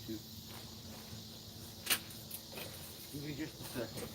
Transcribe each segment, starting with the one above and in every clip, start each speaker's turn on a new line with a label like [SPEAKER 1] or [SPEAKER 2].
[SPEAKER 1] to. Give me just a second.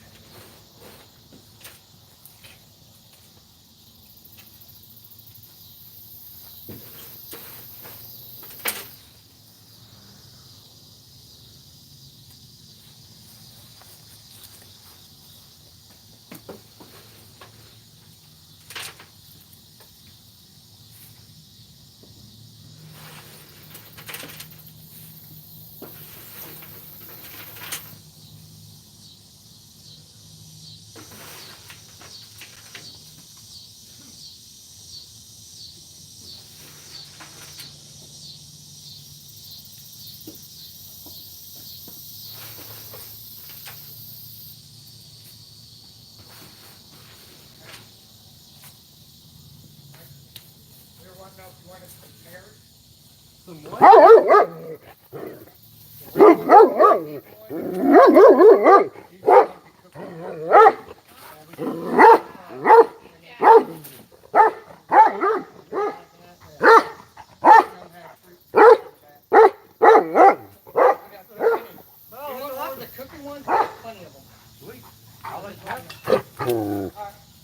[SPEAKER 1] Some what?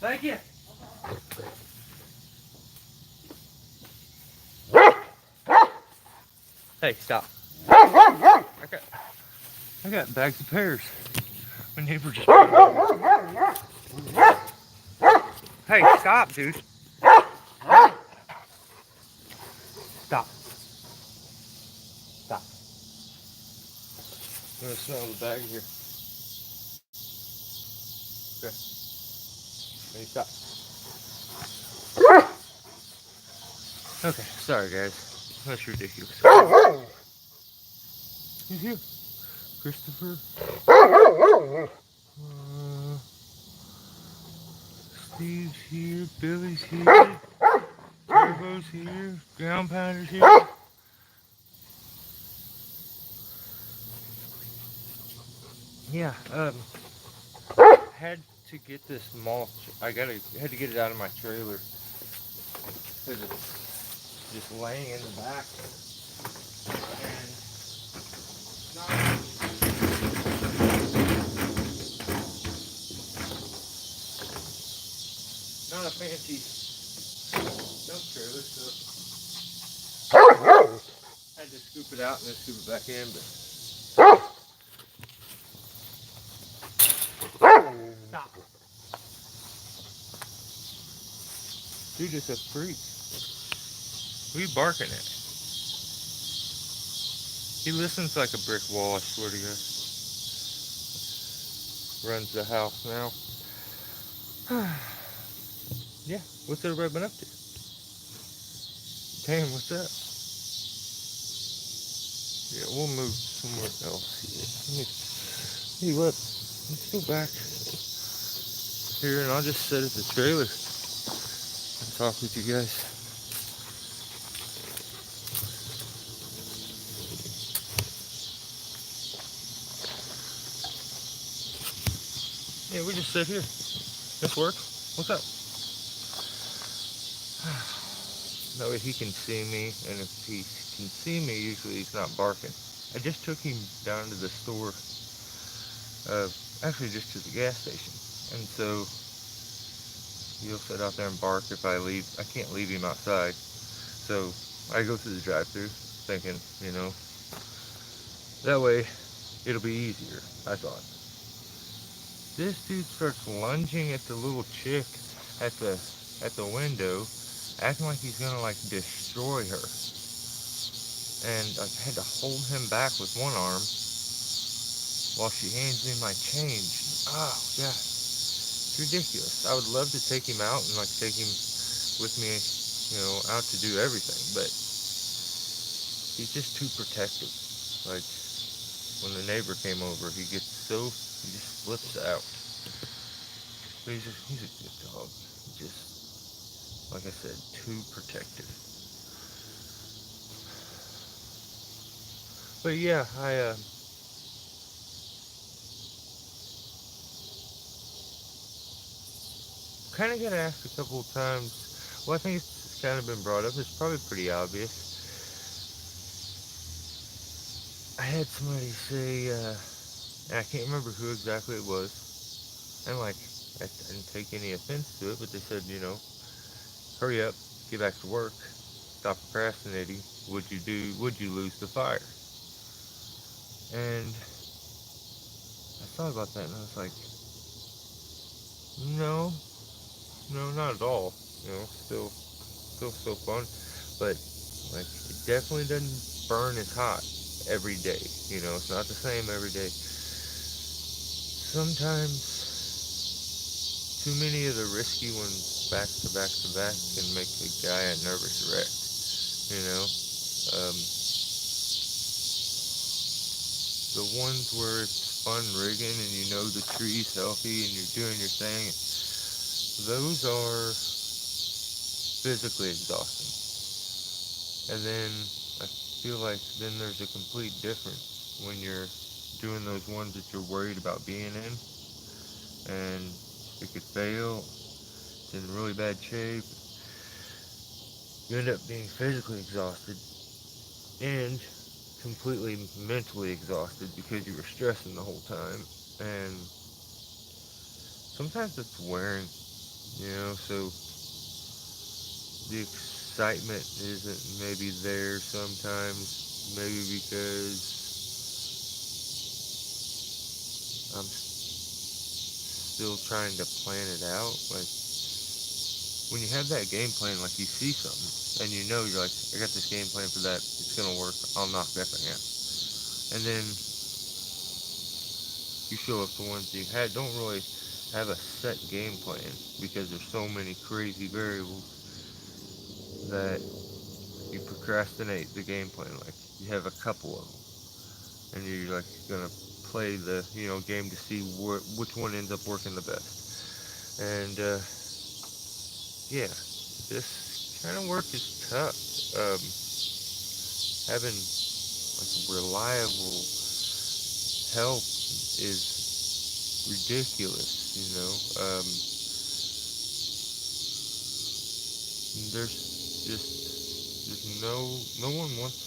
[SPEAKER 1] Thank you. Hey, stop. I got bags of pears. My neighbor just. Hey, stop, dude. Stop. Stop. I'm gonna smell the bag here. Okay. Hey, stop. Okay, sorry guys. That's ridiculous. He's here. Christopher. Steve's here. Billy's here. Turbo's here. Ground Pounder's here. Yeah, had to get this mulch. Had to get it out of my trailer because it's just laying in the back. And not a fancy dump trailer, so had to scoop it out and then scoop it back in. But stop. Dude is a freak. What are you barking at? He listens like a brick wall, I swear to God. Runs the house now. Yeah, what's everybody been up to? Damn, what's up? Yeah, we'll move somewhere else. Hey, what? Let's go back here and I'll just sit at the trailer and talk with you guys. Yeah, we just sit here. This work? What's up? That way he can see me, and if he can see me, usually he's not barking. I just took him down to the store, actually just to the gas station, and so he'll sit out there and bark if I leave. I can't leave him outside, so I go through the drive-thru thinking, you know, that way it'll be easier, I thought. This dude starts lunging at the little chick at the window, acting like he's gonna like destroy her. And I had to hold him back with one arm while she hands me my change. Oh God, it's ridiculous. I would love to take him out and like take him with me, you know, out to do everything, but he's just too protective. Like when the neighbor came over, he just flips out. But he's a good dog. Just, like I said, too protective. But yeah, I kind of got asked a couple of times. Well, I think it's kind of been brought up. It's probably pretty obvious. I had somebody say, and I can't remember who exactly it was, and like, I didn't take any offense to it, but they said, hurry up, get back to work, stop procrastinating. Would you lose the fire? And I thought about that and I was like, no, no, not at all. Still so fun, but like it definitely doesn't burn as hot every day. It's not the same every day. Sometimes too many of the risky ones back to back to back can make a guy a nervous wreck. You know, um, the ones where it's fun rigging and the tree's healthy and you're doing your thing, those are physically exhausting. And then I feel like then there's a complete difference when you're doing those ones that you're worried about being in and it could fail, it's in really bad shape, you end up being physically exhausted and completely mentally exhausted because you were stressing the whole time. And sometimes it's wearing, so the excitement isn't maybe there sometimes, maybe because I'm still trying to plan it out. Like, when you have that game plan, like you see something, and you're like, I got this game plan for that, it's gonna work, I'll knock that thing out. And then you show up to ones you don't really have a set game plan because there's so many crazy variables that you procrastinate the game plan. Like, you have a couple of them, and you're like gonna play the game to see which one ends up working the best. And yeah, this kind of work is tough. Having like reliable help is ridiculous. There's no one wants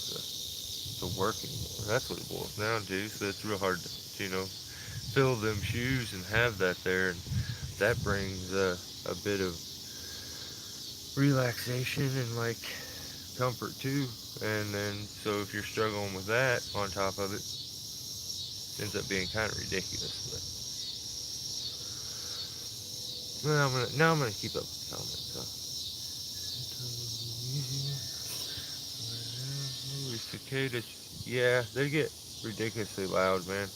[SPEAKER 1] to work anymore. That's what it boils down to. So it's real hard to fill them shoes and have that there, and that brings a bit of relaxation and like comfort too. And then so if you're struggling with that on top of it, ends up being kind of ridiculous. But now I'm gonna keep up with the comments. Cicadas, yeah, they get ridiculously loud, man.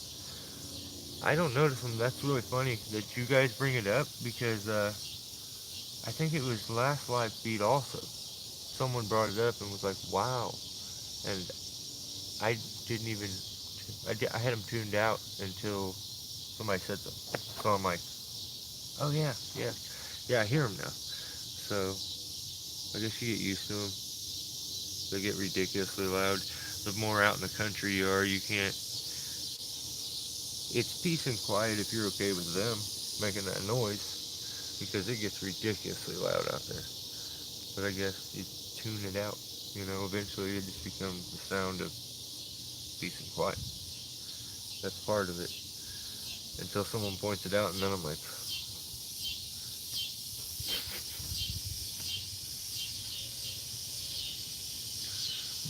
[SPEAKER 1] I don't notice them. That's really funny that you guys bring it up because I think it was last live feed also. Someone brought it up and was like, "Wow," and I didn't even. I had them tuned out until somebody said something. So I'm like, "Oh yeah, yeah, yeah." I hear them now. So I guess you get used to them. They get ridiculously loud. The more out in the country you are, you can't. It's peace and quiet if you're okay with them making that noise because it gets ridiculously loud out there. But I guess you tune it out. Eventually it just becomes the sound of peace and quiet. That's part of it. Until someone points it out, and then I'm like,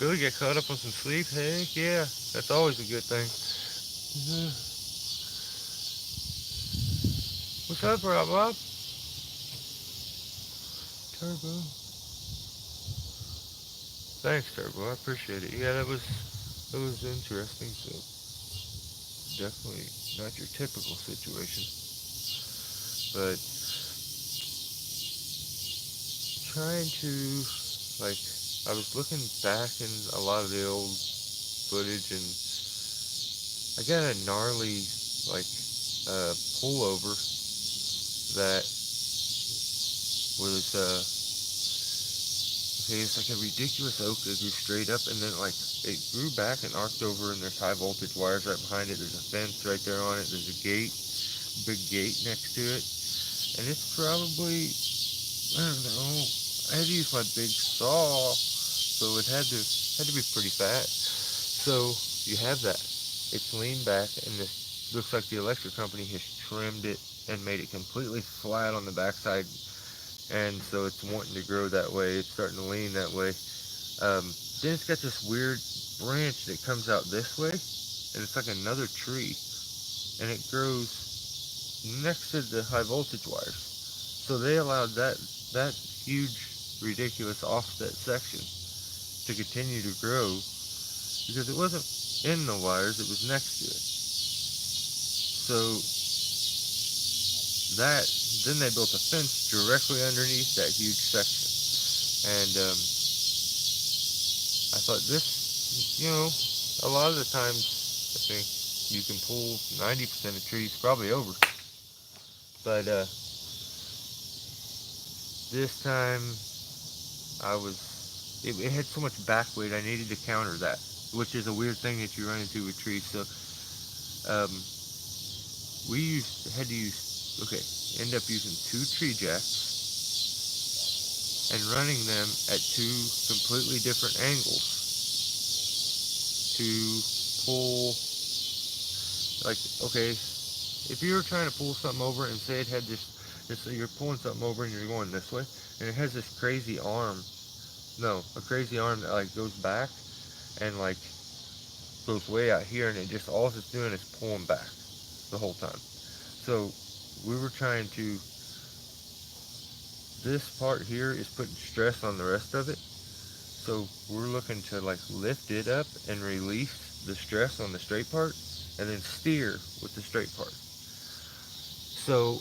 [SPEAKER 1] Billy get caught up on some sleep? Heck yeah, that's always a good thing. What's up, Bob? Turbo. Thanks, Turbo. I appreciate it. Yeah, that was interesting. So definitely not your typical situation, but trying to like I was looking back in a lot of the old footage, and I got a gnarly like pullover that was okay, it's like a ridiculous oak that grew straight up, and then like it grew back and arced over, and there's high voltage wires right behind it. There's a fence right there on it. There's a gate, big gate next to it, and it's probably, I don't know. I had to use my big saw, so it had to be pretty fat. So you have that it's leaned back, and this looks like the electric company has trimmed it and made it completely flat on the backside, and so it's wanting to grow that way. It's starting to lean that way. Then it's got this weird branch that comes out this way, and it's like another tree, and it grows next to the high voltage wires. So they allowed that huge, ridiculous offset section to continue to grow because it wasn't in the wires; it was next to it. So that then they built a fence directly underneath that huge section, and I thought this, a lot of the times I think you can pull 90% of trees, probably over, but this time it had so much back weight, I needed to counter that, which is a weird thing that you run into with trees. So um, end up using 2 tree jacks and running them at 2 completely different angles to pull, like, okay, if you were trying to pull something over and say it had this you're pulling something over and you're going this way, and it has this crazy arm, a crazy arm that like goes back and like goes way out here, and it just, all it's doing is pulling back the whole time. So we were trying to, this part here is putting stress on the rest of it. So we're looking to like lift it up and release the stress on the straight part, and then steer with the straight part. So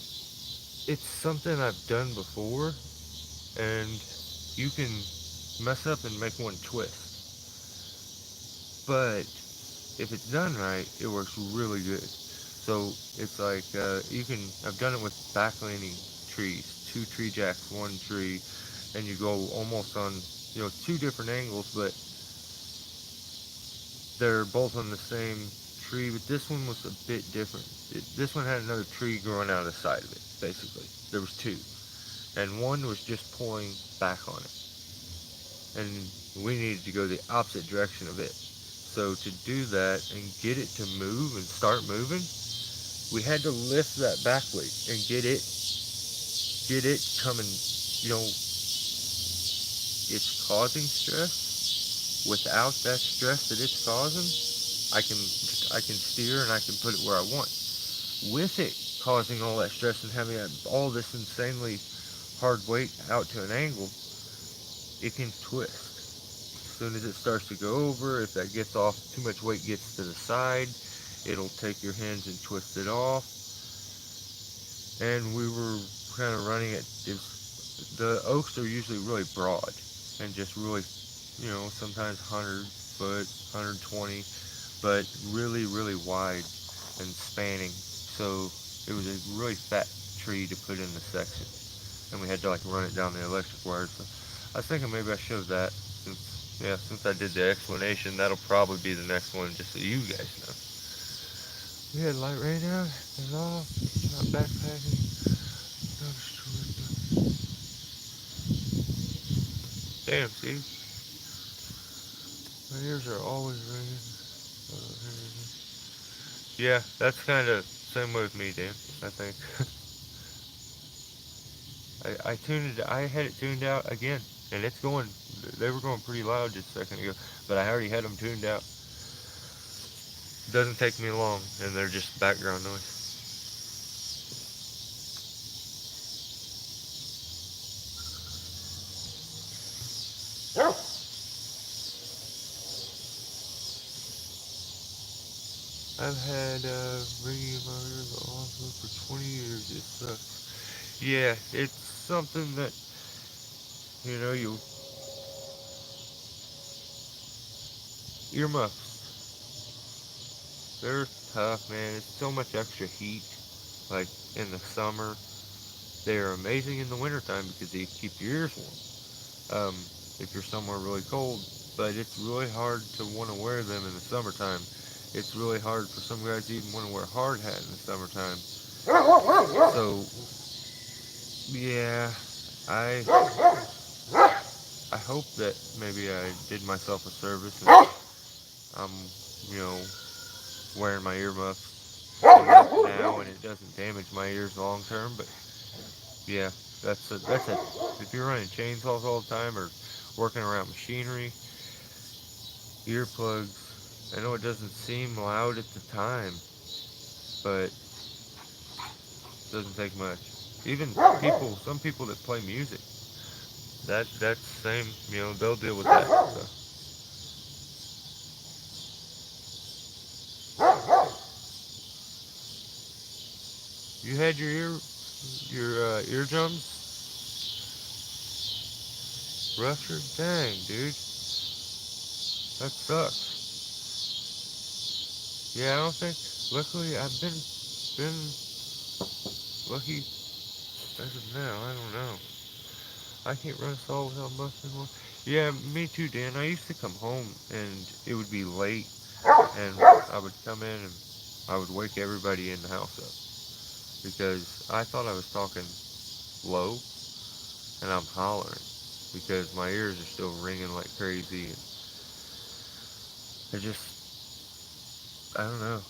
[SPEAKER 1] it's something I've done before, and you can mess up and make one twist. But if it's done right, it works really good. So it's like I've done it with back leaning trees, 2 tree jacks, 1 tree, and you go almost on 2 different angles, but they're both on the same tree. But this one was a bit different. This one had another tree growing out of the side of it, basically. There was 2, and one was just pulling back on it, and we needed to go the opposite direction of it. So to do that and get it to move and start moving, we had to lift that back weight and get it coming. It's causing stress. Without that stress that it's causing, I can steer and I can put it where I want. With it causing all that stress and having all this insanely hard weight out to an angle, it can twist. As soon as it starts to go over, if that gets off, too much weight gets to the side, it'll take your hands and twist it off. And we were kind of running it. The oaks are usually really broad and just really, sometimes 100 foot, 120, but really, really wide and spanning. So it was a really fat tree to put in the section, and we had to like run it down the electric wire. So I was thinking maybe I showed that. Since I did the explanation, that'll probably be the next one, just so you guys know. We had light rain out, and all, not backpacking, not destroyed. Damn, see? My ears are always ringing. Yeah, that's kind of same way with me, Dan, I think. I had it tuned out again, and it's going, they were going pretty loud just a second ago, but I already had them tuned out. Doesn't take me long, and they're just background noise. I've had ringing in my ears also for 20 years. It sucks. Yeah, it's something that, you earmuffs. They're tough, man. It's so much extra heat, like in the summer. They are amazing in the wintertime because they keep your ears warm. If you're somewhere really cold, but it's really hard to want to wear them in the summertime. It's really hard for some guys to even want to wear a hard hat in the summertime. So, yeah, I hope that maybe I did myself a service and I'm, wearing my earmuffs enough now, and it doesn't damage my ears long term. But yeah, that's a if you're running chainsaws all the time or working around machinery, earplugs. I know it doesn't seem loud at the time, but it doesn't take much. Even some people that play music, that's same. They'll deal with that. So you had your eardrums ruptured. Dang, dude, that sucks. Yeah, I don't think. Luckily, I've been lucky as of now. I don't know. I can't run a saw without muffs anymore. Yeah, me too, Dan. I used to come home and it would be late, and I would come in and I would wake everybody in the house up because I thought I was talking low and I'm hollering because my ears are still ringing like crazy, and I don't know.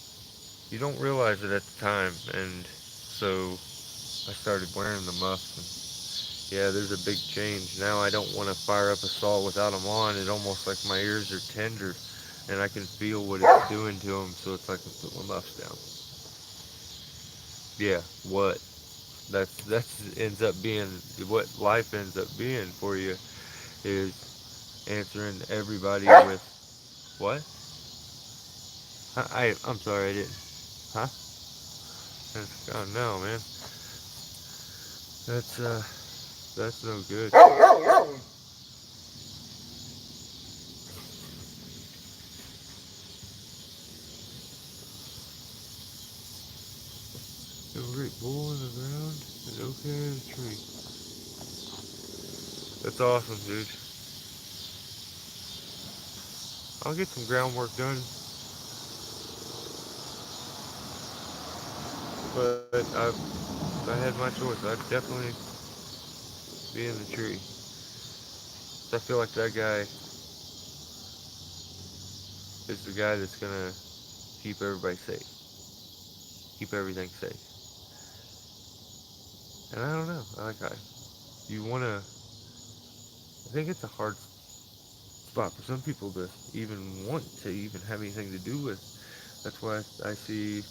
[SPEAKER 1] You don't realize it at the time, and so I started wearing the muffs, and yeah, there's a big change. Now I don't want to fire up a saw without them on. It almost like my ears are tender, and I can feel what it's doing to them, so it's like I put my muffs down. Yeah, what? That's ends up being what life ends up being for you is answering everybody with what? I'm sorry, I didn't. Huh? Oh no, man. That's no good. A great bull in the ground and okay in a tree. That's awesome, dude. I'll get some groundwork done, but if I had my choice, I'd definitely be in the tree. So I feel like that guy is the guy that's gonna keep everybody safe, keep everything safe. And I don't know, you wanna. I think it's a hard spot for some people to even want to even have anything to do with. That's why I see,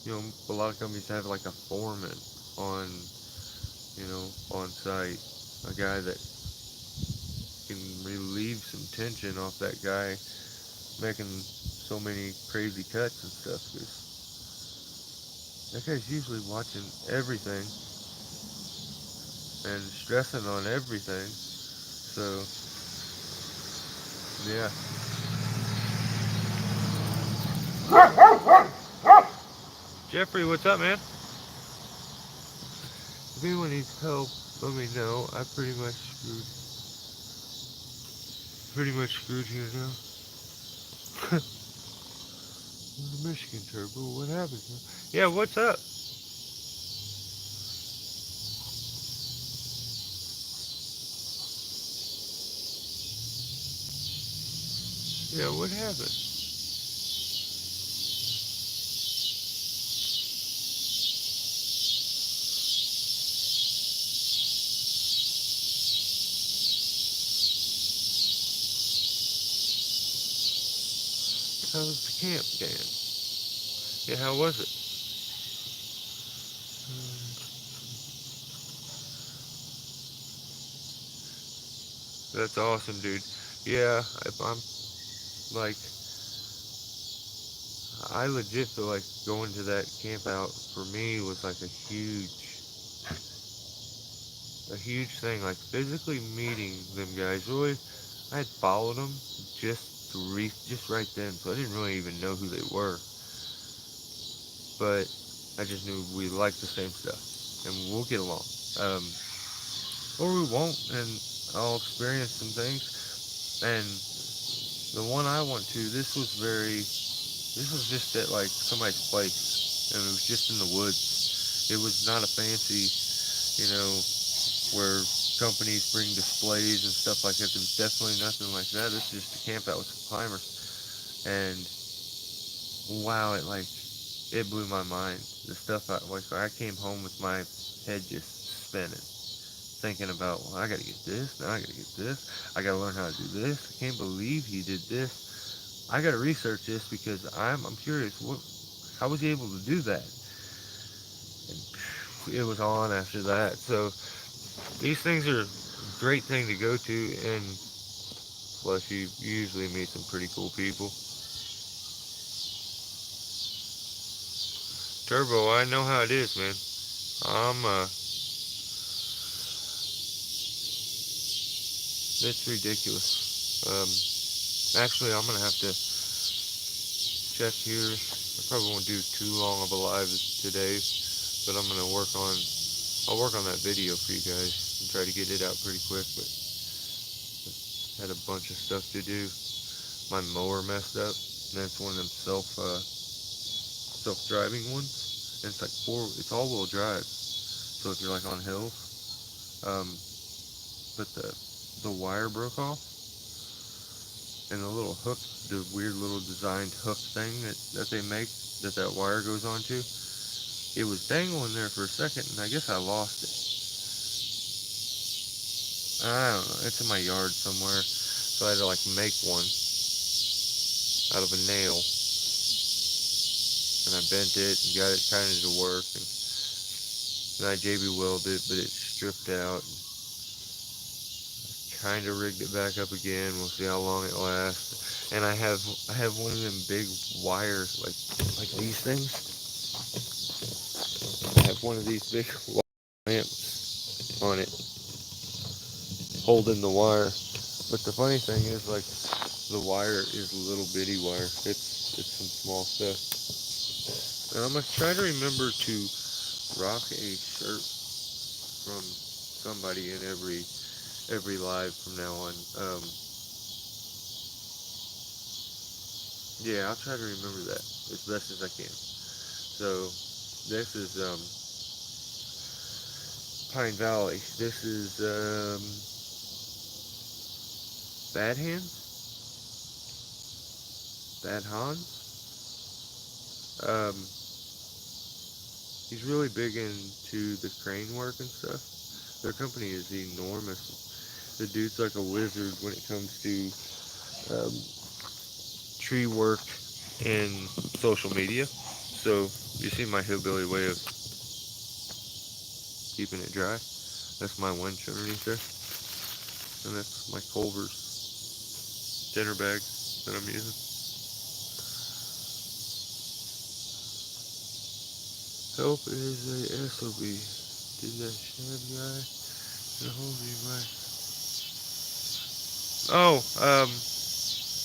[SPEAKER 1] a lot of companies have like a foreman on, on site, a guy that can relieve some tension off that guy making so many crazy cuts and stuff. Because that guy's usually watching everything and stressing on everything. So, yeah. Jeffrey, what's up, man? If anyone needs help, let me know. I pretty much screwed here now. The Michigan Turbo, what happened? Yeah, what's up? Yeah, what happened? How was the camp, Dan? Yeah, how was it? That's awesome, dude. Yeah, if I'm like, I legit feel like going to that camp out for me was like a huge thing. Like physically meeting them guys. Really, I had followed them just right then, so I didn't really even know who they were. But I just knew we liked the same stuff, and we'll get along. Um, or we won't, and I'll experience some things. And the one I went to, this was just at like somebody's place, and it was just in the woods. It was not a fancy, you know, where companies bring displays and stuff like that. There was definitely nothing like that. This is just a camp out with some climbers, and wow, it blew my mind. The stuff I came home with my head just spinning, thinking about, well, I gotta get this, now I gotta get this, I gotta learn how to do this. I can't believe he did this. I gotta research this because I'm curious. How was he able to do that? And it was on after that. So these things are a great thing to go to, and plus you usually meet some pretty cool people. Turbo, I know how it is, man. It's ridiculous. Actually, I'm gonna have to check here. I probably won't do too long of a live today, but I'll work on that video for you guys and try to get it out pretty quick. But I had a bunch of stuff to do. My mower messed up, and that's one of them self-driving ones. And it's all-wheel drive. So if you're like on hills, but the wire broke off, and the little hook, the weird little designed hook thing that they make, that wire goes onto, it was dangling there for a second, and I guess I lost it. I don't know, it's in my yard somewhere, so I had to like make one out of a nail, and I bent it and got it kind of to work, and then I JB welded it, but it stripped out. Kind of rigged it back up again. We'll see how long it lasts. And I have one of them big wires, like these things. I have one of these big lamps on it, holding the wire. But the funny thing is, like, the wire is little bitty wire. It's some small stuff. And I'm gonna try to remember to rock a shirt from somebody in every live from now on. Yeah, I'll try to remember that as best as I can. So this is Pine Valley. This is Bad Hands, Bad Hans. He's really big into the crane work and stuff. Their company is enormous. The dude's like a wizard when it comes to tree work and social media. So you see my hillbilly way of keeping it dry. That's my winch underneath there. And that's my Culver's dinner bag that I'm using. Help is a SOB. Did that Chad guy get a hold of you, right? Oh,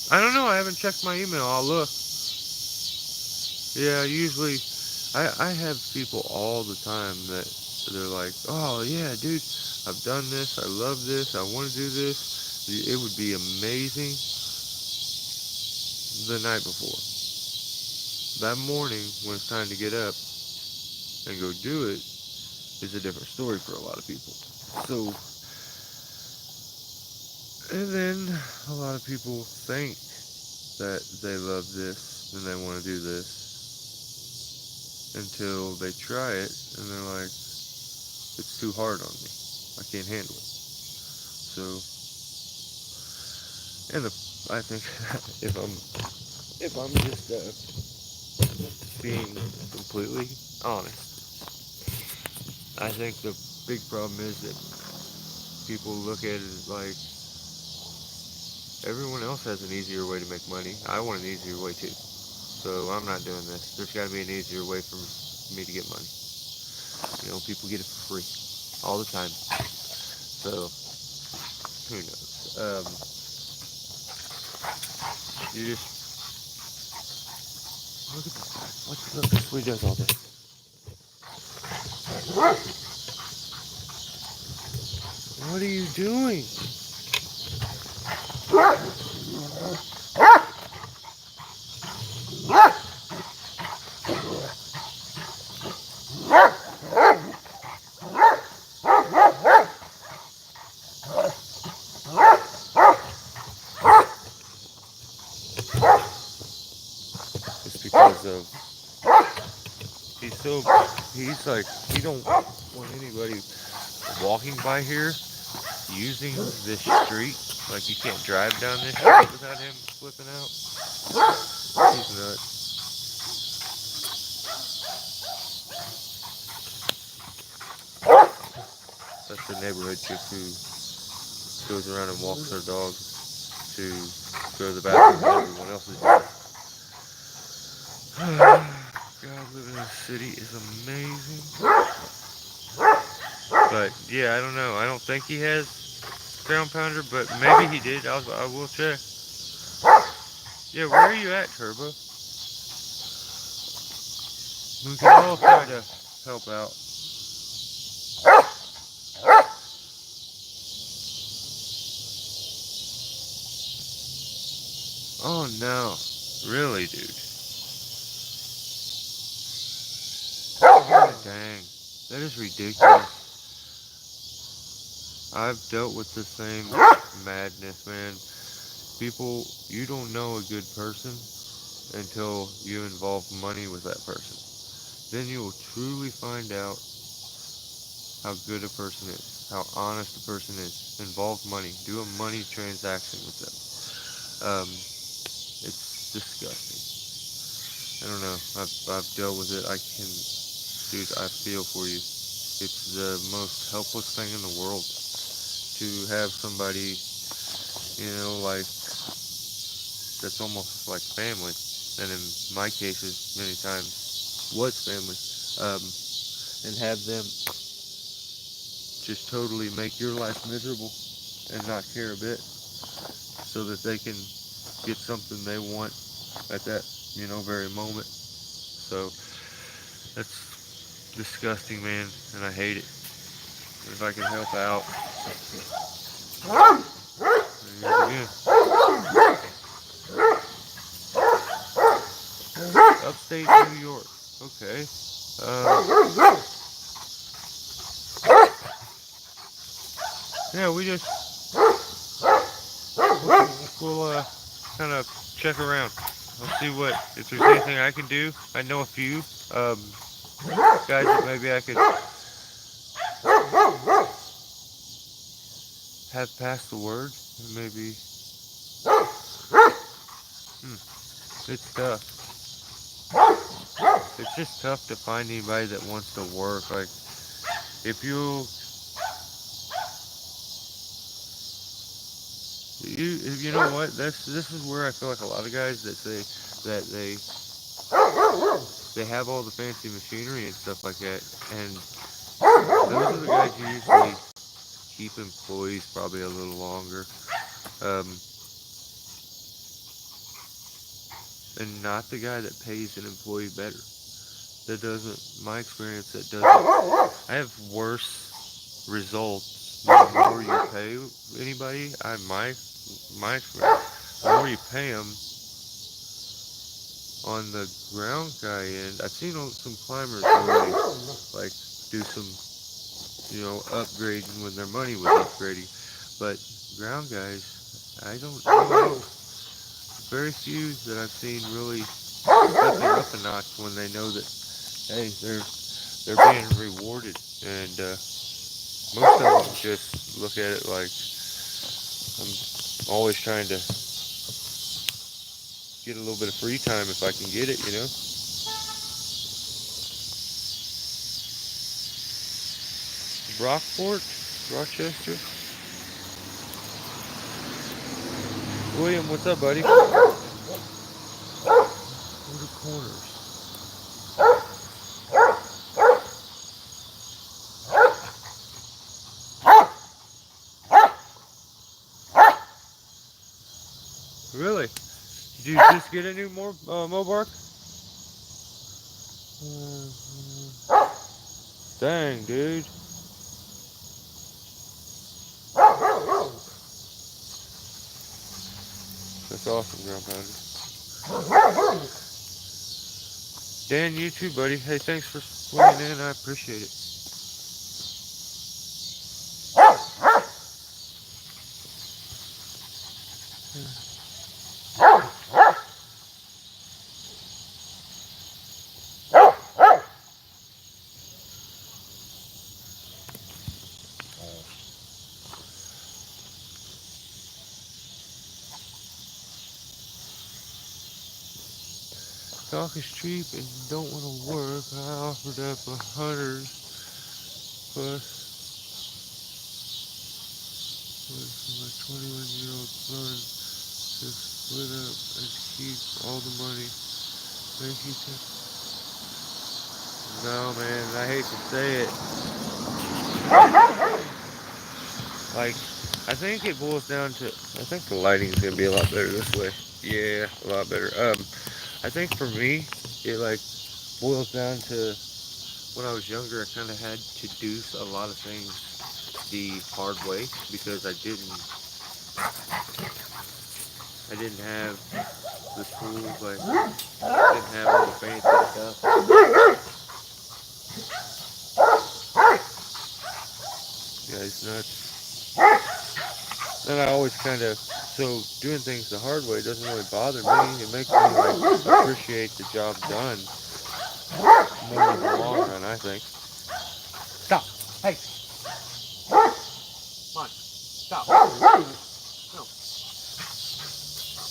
[SPEAKER 1] I don't know. I haven't checked my email. I'll look. Yeah, usually, I have people all the time that they're like, oh yeah, dude, I've done this. I love this. I want to do this. It would be amazing the night before. That morning, when it's time to get up and go do it, is a different story for a lot of people. So, and then a lot of people think that they love this and they want to do this until they try it and they're like, it's too hard on me. I can't handle it. So, and I think if I'm just being completely honest, I think the big problem is that people look at it like everyone else has an easier way to make money. I want an easier way too. So I'm not doing this. There's got to be an easier way for me to get money. You know, people get it for free all the time. So who knows? You just look at this guy. Look, that's what he does all day. What are you doing? It's because he's like, he don't want anybody walking by here using this street. Like, you can't drive down this street without him flipping out. He's nuts. That's the neighborhood chick who goes around and walks her dog to go to the bathroom when everyone else is doing. God, living in a city is amazing. But yeah, I don't know. I don't think he has ground pounder, but maybe he did. I will check. Yeah, where are you at, Turbo? We can all try to help out. Oh no. Really, dude? Dang. That is ridiculous. I've dealt with the same madness, man. People, you don't know a good person until you involve money with that person. Then you will truly find out how good a person is, how honest a person is. Involve money. Do a money transaction with them. It's disgusting. I don't know. I've dealt with it. Dude, I feel for you. It's the most helpless thing in the world to have somebody, like, that's almost like family. And in my cases, many times, was family. And have them just totally make your life miserable and not care a bit so that they can get something they want at that, very moment. So that's disgusting, man, and I hate it. And if I can help out, again. Upstate New York. Okay. Yeah, we'll kind of check around. I'll see if there's anything I can do. I know a few guys that maybe I could have passed the word. Maybe. It's tough. It's just tough to find anybody that wants to work. Like, if you know what? This is where I feel like a lot of guys that say that they have all the fancy machinery and stuff like that, and those are the guys who usually keep employees probably a little longer, and not the guy that pays an employee better. That doesn't, my experience, that doesn't. I have worse results the more you pay anybody. My experience, the more you pay them on the ground guy end. I've seen some climbers really like do some, upgrading when their money was upgrading, but ground guys, I don't know. Very few that I've seen really stepping up a notch when they know that, hey, they're being rewarded, and most of them just look at it like, I'm always trying to get a little bit of free time if I can get it, Rockport, Rochester. William, what's up, buddy? What are corners? Really? Did you just get a new Mobark? Dang, dude. That's awesome, ground pounder. Dan, you too, buddy. Hey, thanks for swinging in. I appreciate it. Talk is cheap and don't want to work. I offered up 100 plus with my 21-year-old son to split up and keep all the money. Thank you. No, man, I hate to say it. Like, I think it boils down to, I think the lighting's gonna be a lot better this way. Yeah, a lot better. I think for me, it like boils down to when I was younger, I kind of had to do a lot of things the hard way because I didn't have the tools, like, didn't have all the fancy stuff. Yeah, it's nuts. Then I always kind of, so doing things the hard way doesn't really bother me. It makes me like appreciate the job done more in the long run, I think. Stop. Hey. Come on. Stop. No.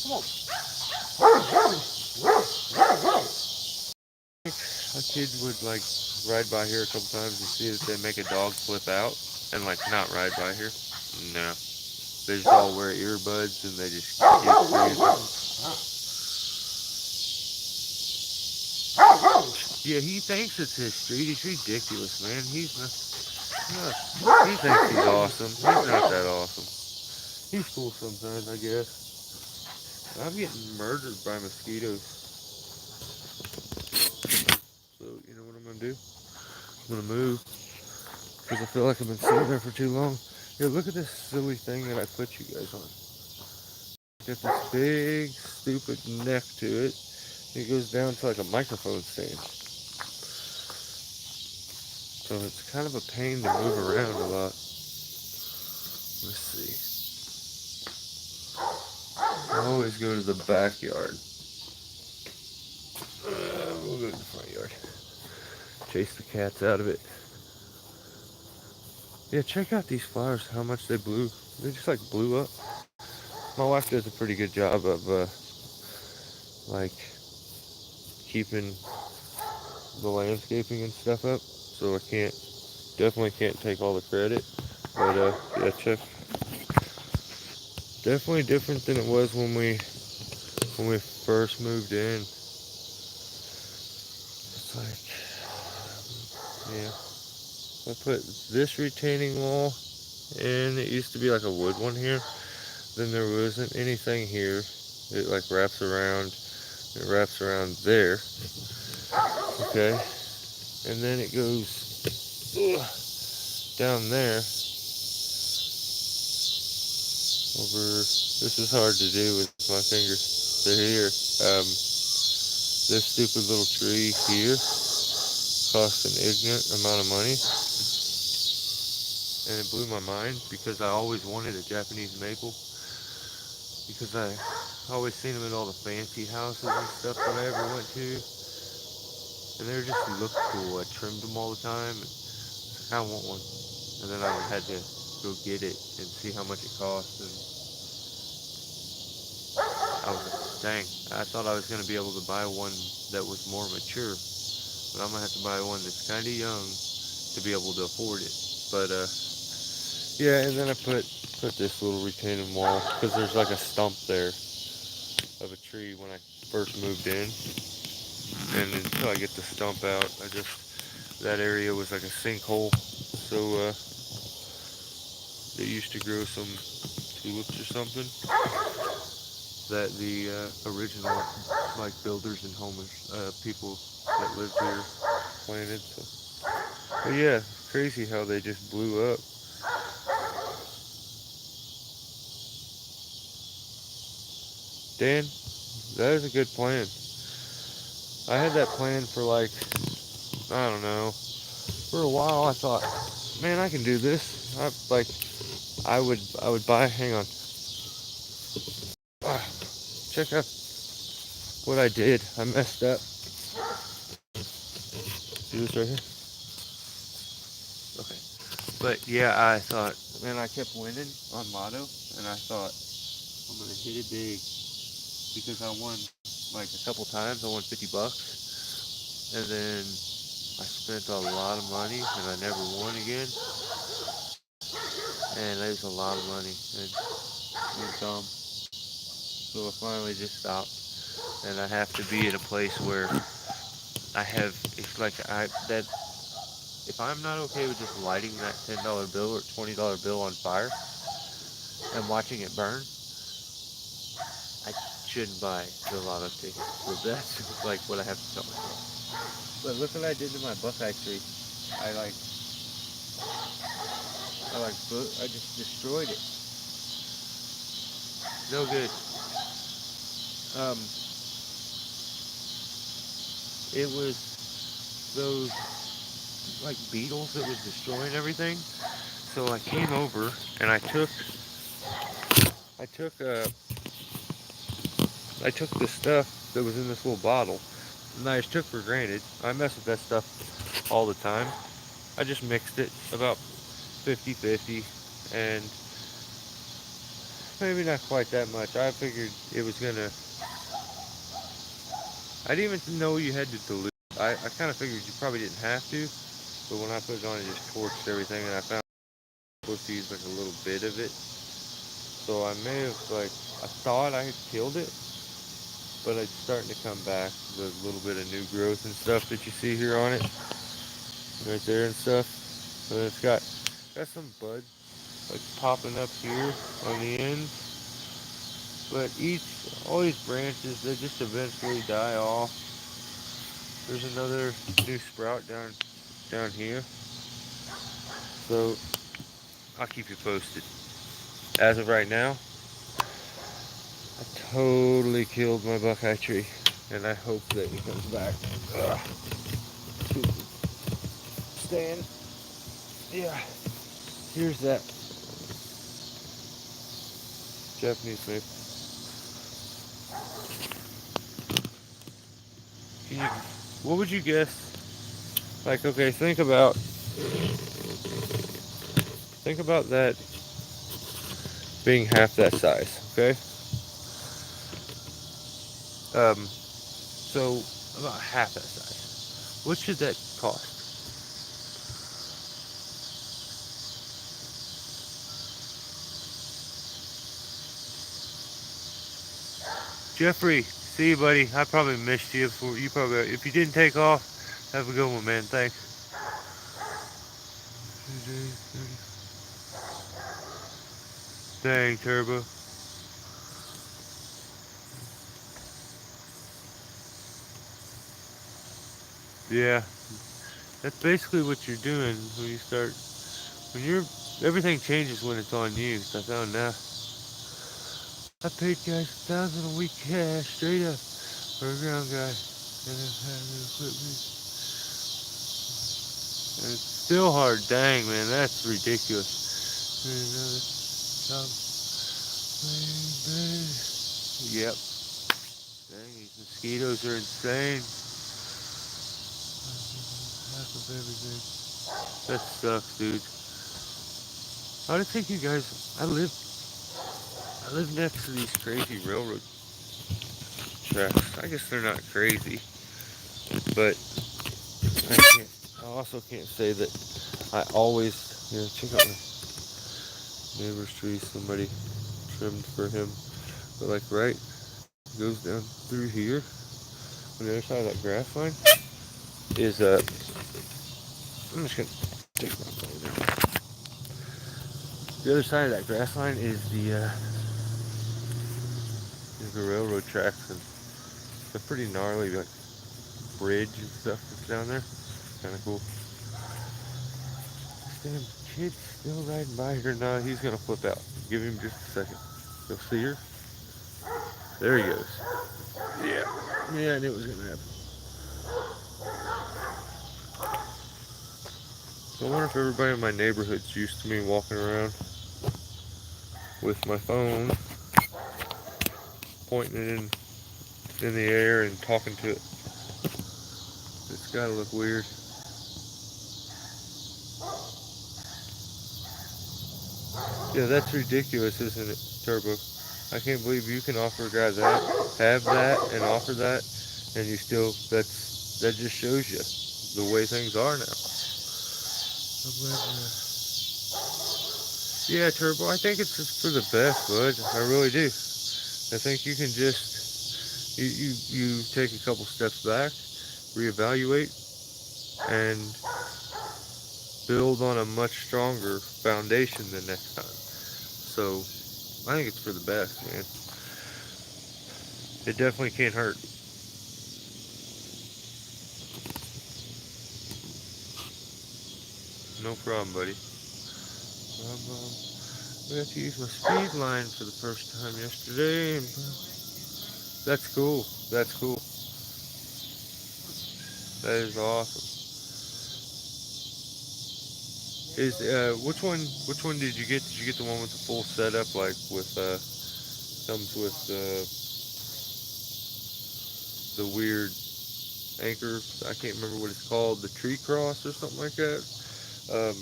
[SPEAKER 1] Come on. A kid would like ride by here a couple times and see that they make a dog flip out and like not ride by here. No. They just all wear earbuds and they just get crazy. Yeah, he thinks it's his street. He's ridiculous, man. He's not, he thinks he's awesome. He's not that awesome. He's cool sometimes, I guess. I'm getting murdered by mosquitoes. So, you know what I'm going to do? I'm going to move. Because I feel like I've been sitting there for too long. Here, look at this silly thing that I put you guys on. Got this big, stupid neck to it. It goes down to like a microphone stand. So it's kind of a pain to move around a lot. Let's see. I always go to the backyard. We'll go to the front yard. Chase the cats out of it. Yeah, check out these flowers, how much they blew. They just like blew up. My wife does a pretty good job of like keeping the landscaping and stuff up. So I definitely can't take all the credit. But yeah, check. Definitely different than it was when we first moved in. It's like, yeah. I put this retaining wall in. It used to be like a wood one here. Then there wasn't anything here. It like wraps around. It wraps around there. Okay. And then it goes down there. Over. This is hard to do with my fingers. They're here. This stupid little tree here cost an ignorant amount of money. And it blew my mind because I always wanted a Japanese maple. Because I always seen them at all the fancy houses and stuff that I ever went to. And they just looked cool. I trimmed them all the time. And I want one. And then I had to go get it and see how much it cost. And I was like, dang, I thought I was going to be able to buy one that was more mature. But I'm going to have to buy one that's kind of young to be able to afford it. But, yeah, and then I put this little retaining wall because there's like a stump there of a tree when I first moved in. And until I get the stump out, that area was like a sinkhole. So, they used to grow some tulips or something that the original like builders and homers, people that lived here planted. So, but yeah, crazy how they just blew up. Dan, that is a good plan. I had that plan for like, I don't know, for a while. I thought, man, I can do this. I would buy. Hang on. Check out what I did. I messed up. See this right here? Okay. But yeah, I thought, man, I kept winning on Lotto, and I thought, I'm going to hit it big because I won like a couple times. I won $50, and then I spent a lot of money, and I never won again. And that was a lot of money, and it was dumb. So I finally just stopped, and I have to be in a place where I have. It's like I that if I'm not okay with just lighting that $10 bill or $20 bill on fire and watching it burn, I shouldn't buy the lotto ticket. So that's like what I have to tell myself. But look what I did to my buckeye tree. I like, I just destroyed it. No good. Um, it was those like beetles that was destroying everything. So I came over and I took, uh, I took the stuff that was in this little bottle, and I just took for granted. I mess with that stuff all the time. I just mixed it about 50-50, and maybe not quite that much. I figured it was gonna. I didn't even know you had to dilute. I kind of figured you probably didn't have to, but when I put it on, it just torched everything, and I found I was supposed to use like a little bit of it. So I may have I thought I had killed it, but it's starting to come back. The little bit of new growth and stuff that you see here on it, right there and stuff. And it's got some buds like popping up here on the ends. But all these branches, they just eventually die off. There's another new sprout down here. So I'll keep you posted. As of right now, I totally killed my buckeye tree, and I hope that he comes back. Ugh. Stand. Yeah. Here's that Japanese maple. Can you, what would you guess? Like, okay, think about that being half that size. Okay. So about half that size. What should that cost? Jeffrey, see you, buddy. I probably missed you. If you didn't take off, have a good one, man. Thanks. Dang, Turbo. Yeah, that's basically what you're doing when you start. When you're, everything changes when it's on you. So I found out. I paid guys 1,000 a week cash straight up for a ground guy, and I've had to quit me. And it's still hard. Dang, man, that's ridiculous. Yep. Dang, these mosquitoes are insane. Half of everything. That sucks, dude. How do you think you guys? I live next to these crazy railroad tracks. I guess they're not crazy, but I also can't say that I always, check out my neighbor's tree. Somebody trimmed for him, but like right, goes down through here. On the other side of that grass line is I'm just gonna take my phone down. The other side of that grass line is the railroad tracks, and it's a pretty gnarly like bridge and stuff that's down there. Kind of cool. This damn kid's still riding by here. No, he's gonna flip out. Give him just a second. You'll see her. There he goes. Yeah. Yeah, I knew it was gonna happen. I wonder if everybody in my neighborhood's used to me walking around with my phone, pointing it in the air and talking to it. It's gotta look weird. Yeah, that's ridiculous, isn't it, Turbo? I can't believe you can offer a guy that, have that, and offer that, and you still, that just shows you the way things are now. I'm glad, yeah, Turbo, I think it's just for the best, bud. I really do. I think you can just, you take a couple steps back, reevaluate, and build on a much stronger foundation the next time. So, I think it's for the best, man. It definitely can't hurt. No problem, buddy. We got to use my speed line for the first time yesterday. And that's cool. That's cool. That is awesome. Is which one did you get? Did you get the one with the full setup, like with comes with the weird anchor? I can't remember what it's called, the tree cross or something like that. Um,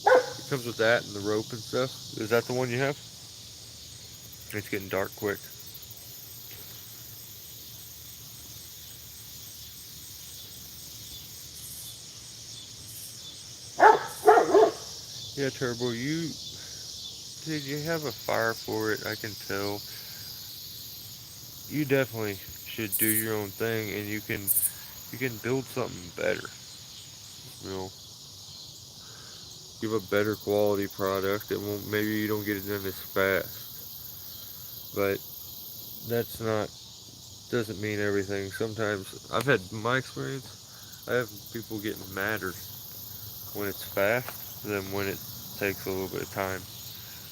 [SPEAKER 1] it comes with that and the rope and stuff. Is that the one you have? It's getting dark quick. Yeah, Turbo, you have a fire for it. I can tell. You definitely should do your own thing, and you can build something better. You know, give a better quality product. It won't. Maybe you don't get it done as fast, but that's not doesn't mean everything. Sometimes I've had my experience. I have people getting madder when it's fast than when it takes a little bit of time.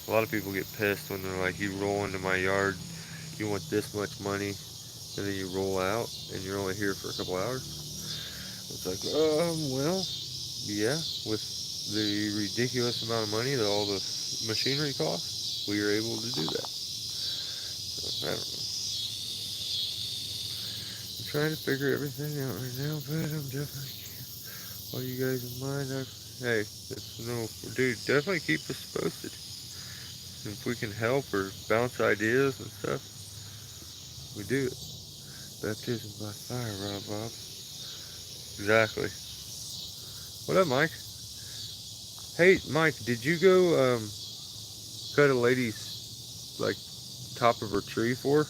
[SPEAKER 1] A lot of people get pissed when they're like, "You roll into my yard, you want this much money, and then you roll out, and you're only here for a couple hours." It's like, well, yeah, with the ridiculous amount of money that all the machinery costs, we are able to do that. So, I don't know. I'm trying to figure everything out right now, but I'm definitely all you guys in mind. Hey, it's no, dude, definitely keep us posted. If we can help or bounce ideas and stuff, we do it. Baptism by fire, Rob Bob. Exactly. What up, Mike? Hey, Mike, did you go cut a lady's like top of her tree for her?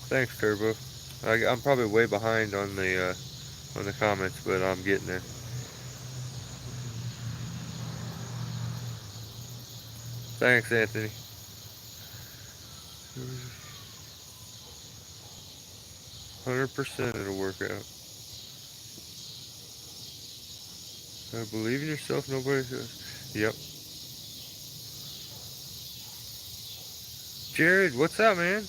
[SPEAKER 1] Thanks, Turbo. I'm probably way behind on the comments, but I'm getting there. Thanks, Anthony. 100% it'll work out. Believe in yourself. Nobody says. Yep. Jared, what's up, man?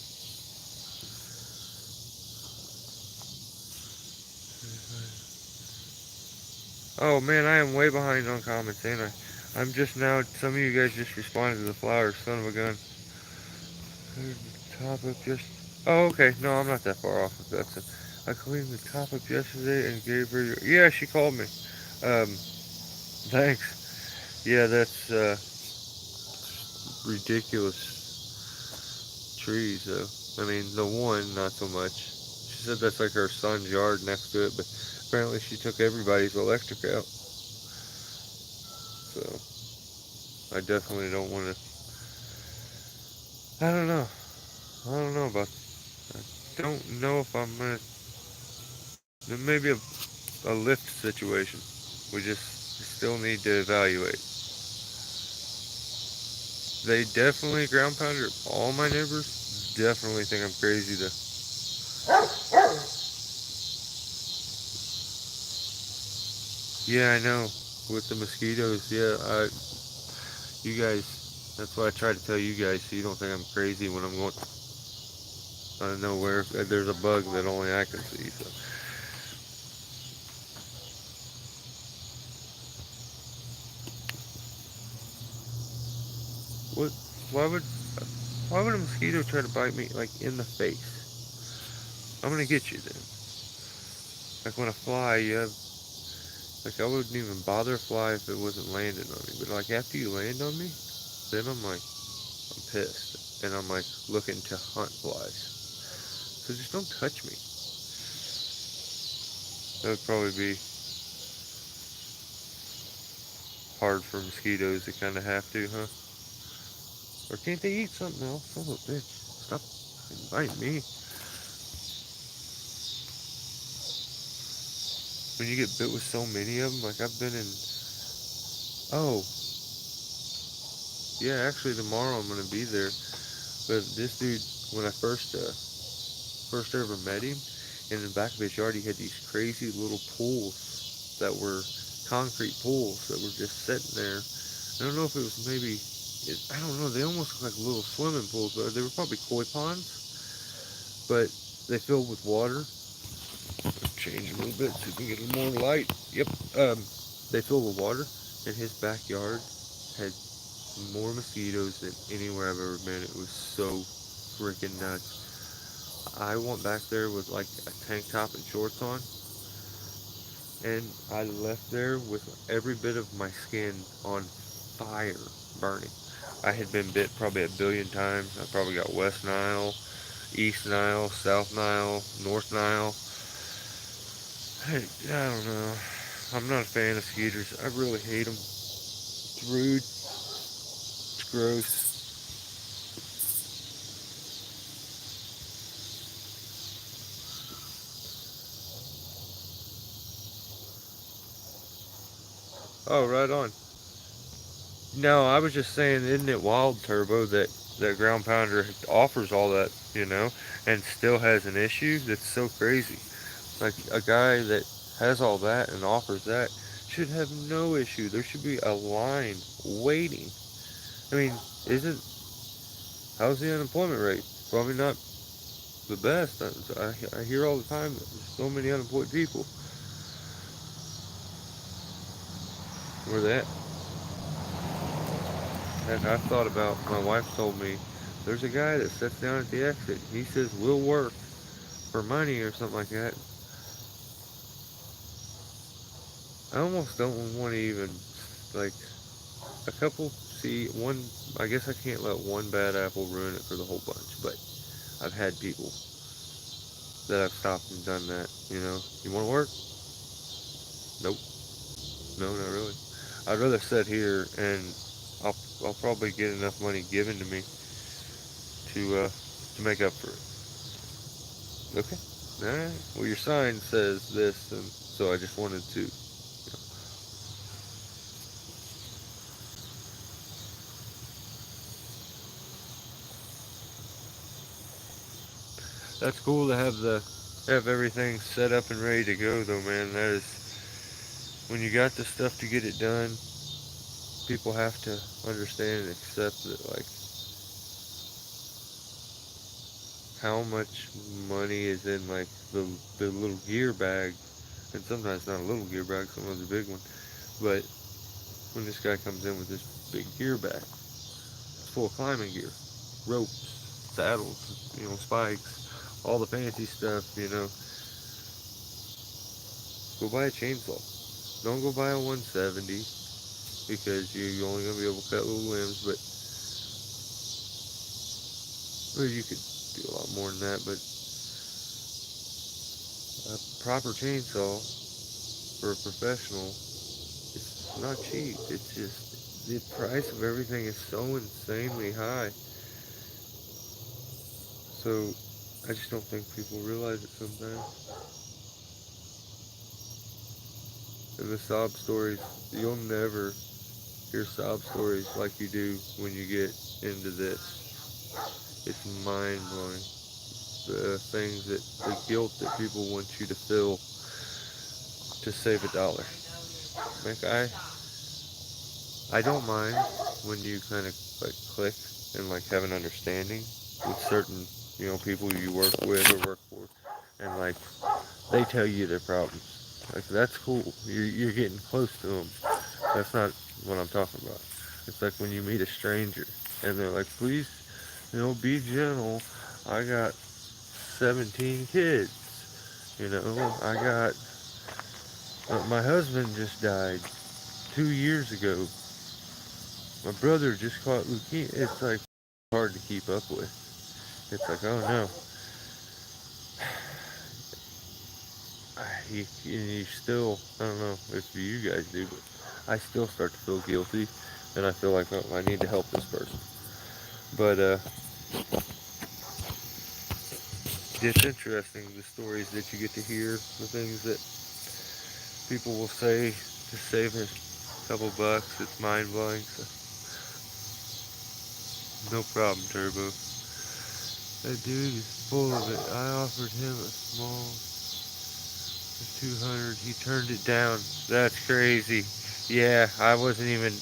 [SPEAKER 1] Oh man, I am way behind on comments, ain't I? I'm just now. Some of you guys just responded to the flowers. Son of a gun. Top up just. Oh, okay. No, I'm not that far off. That's it. I cleaned the top up yesterday and gave her. Yeah, she called me. Thanks. Yeah, that's ridiculous trees, though. I mean, the one, not so much. She said that's like her son's yard next to it, but apparently she took everybody's electric out. So, I definitely don't want to. I don't know. I don't know about. I don't know if I'm gonna. There may be a lift situation. We just still need to evaluate. They definitely ground pounder. All my neighbors definitely think I'm crazy though. Yeah, I know. With the mosquitoes, yeah, you guys, that's why I try to tell you guys so you don't think I'm crazy when I'm going out of nowhere. There's a bug that only I can see. So, what? Why would, why would a mosquito try to bite me like in the face? I'm gonna get you then. Like when a fly, Like, I wouldn't even bother fly if it wasn't landing on me. But, like, after you land on me, then I'm like, I'm pissed. And I'm, like, looking to hunt flies. So just don't touch me. That would probably be hard for mosquitoes to kind of have to, huh? Or can't they eat something else? Son of a bitch. Stop biting me. When you get bit with so many of them, like I've been in... Oh, yeah, actually tomorrow I'm going to be there. But this dude, when I first ever met him, in the back of his yard he had these crazy little pools that were concrete pools that were just sitting there. I don't know if it was maybe... I don't know, they almost look like little swimming pools, but they were probably koi ponds. But they filled with water. Change a little bit so you can get a little more light. Yep. They filled with water, and his backyard had more mosquitoes than anywhere I've ever been. It was so freaking nuts. I went back there with like a tank top and shorts on, and I left there with every bit of my skin on fire, burning. I had been bit probably a billion times. I probably got West Nile, East Nile, South Nile, North Nile. I don't know. I'm not a fan of mosquitoes. I really hate them. It's rude. It's gross. Oh, right on. No, I was just saying, isn't it wild, Turbo, that that ground pounder offers all that, and still has an issue? That's so crazy. Like a guy that has all that and offers that should have no issue. There should be a line waiting. I mean, isn't how's the unemployment rate? Probably not the best. I hear all the time that there's so many unemployed people. Where they at? And I've thought about, my wife told me, there's a guy that sits down at the exit. He says, we'll work for money or something like that. I almost don't want to even, like, a couple, see, one, I guess I can't let one bad apple ruin it for the whole bunch, but I've had people that I've stopped and done that, You want to work? Nope. No, not really. I'd rather sit here and I'll probably get enough money given to me to make up for it. Okay. Alright. Well, your sign says this, and so I just wanted to. That's cool to have everything set up and ready to go, though, man. That is, when you got the stuff to get it done, people have to understand and accept that, like, how much money is in, like, the little gear bag, and sometimes not a little gear bag, sometimes a big one, but when this guy comes in with this big gear bag, it's full of climbing gear, ropes, saddles, spikes, all the fancy stuff. Go buy a chainsaw. Don't go buy a 170 because you're only going to be able to cut little limbs, but well, you could do a lot more than that, but a proper chainsaw for a professional, it's not cheap. It's just, the price of everything is so insanely high. So, I just don't think people realize it sometimes. And the sob stories, you'll never hear sob stories like you do when you get into this. It's mind-blowing. The things the guilt that people want you to feel to save a dollar. Like, I don't mind when you kind of, like, click and, like, have an understanding with certain, people you work with or work for. And, like, they tell you their problems. Like, that's cool. You're getting close to them. That's not what I'm talking about. It's like when you meet a stranger and they're like, please, be gentle. I got 17 kids. I got My husband just died 2 years ago. My brother just caught leukemia. It's like hard to keep up with. It's like, oh no. You still, I don't know if you guys do, but I still start to feel guilty, and I feel like, oh, I need to help this person. But it's interesting, the stories that you get to hear, the things that people will say to save a couple bucks. It's mind blowing. So no problem, Turbo. That dude is full of it. I offered him a small 200. He turned it down. That's crazy. Yeah, I wasn't even.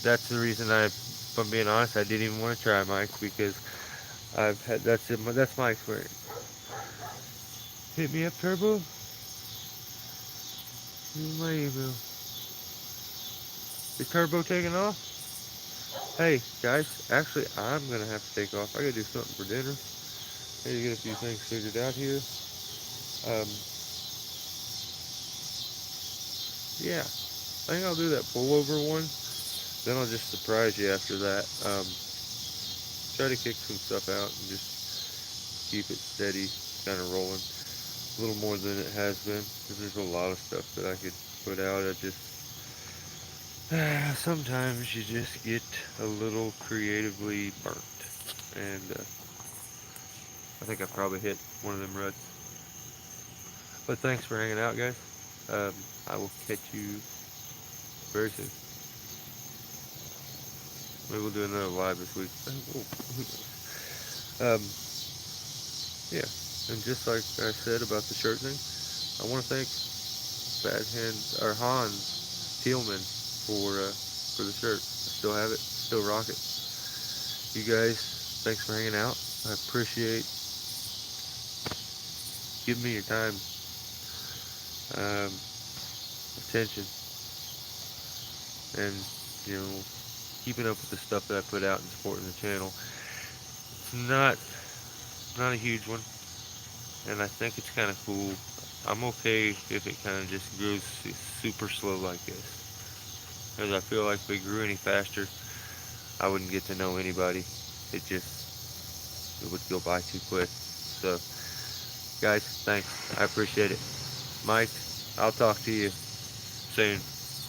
[SPEAKER 1] That's the reason if I'm being honest, I didn't even want to try Mike because I've had that's my experience. Hit me up, Turbo. Here's my email. Is Turbo taking off? Hey guys, actually I'm gonna have to take off. I gotta do something for dinner. I need to get a few things figured out here. Um, yeah, I think I'll do that pullover one. Then I'll just surprise you after that. Try to kick some stuff out and just keep it steady, kind of rolling. A little more than it has been, because there's a lot of stuff that I could put out. I just, sometimes you just get a little creatively burnt. And I think I probably hit one of them ruts. But thanks for hanging out, guys. I will catch you very soon. Maybe we'll do another live this week. Yeah, and just like I said about the shirt thing, I want to thank Bad Hands or Hans Thielman for the shirt. I still have it, still rock it. You guys, thanks for hanging out. I appreciate giving me your time, attention, and you know, keeping up with the stuff that I put out and supporting the channel. It's not a huge one, and I think it's kind of cool. I'm okay if it kind of just grows super slow like this, because I feel like if it grew any faster, I wouldn't get to know anybody. It would go by too quick. So, guys, thanks. I appreciate it. Mike, I'll talk to you soon.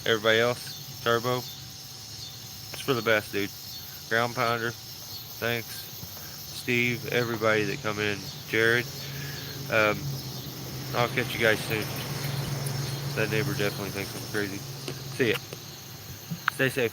[SPEAKER 1] Everybody else, Turbo, it's for the best, dude. Ground Pounder, thanks. Steve, everybody that come in, Jared. Um, I'll catch you guys soon. That neighbor definitely thinks I'm crazy. See ya. Stay safe.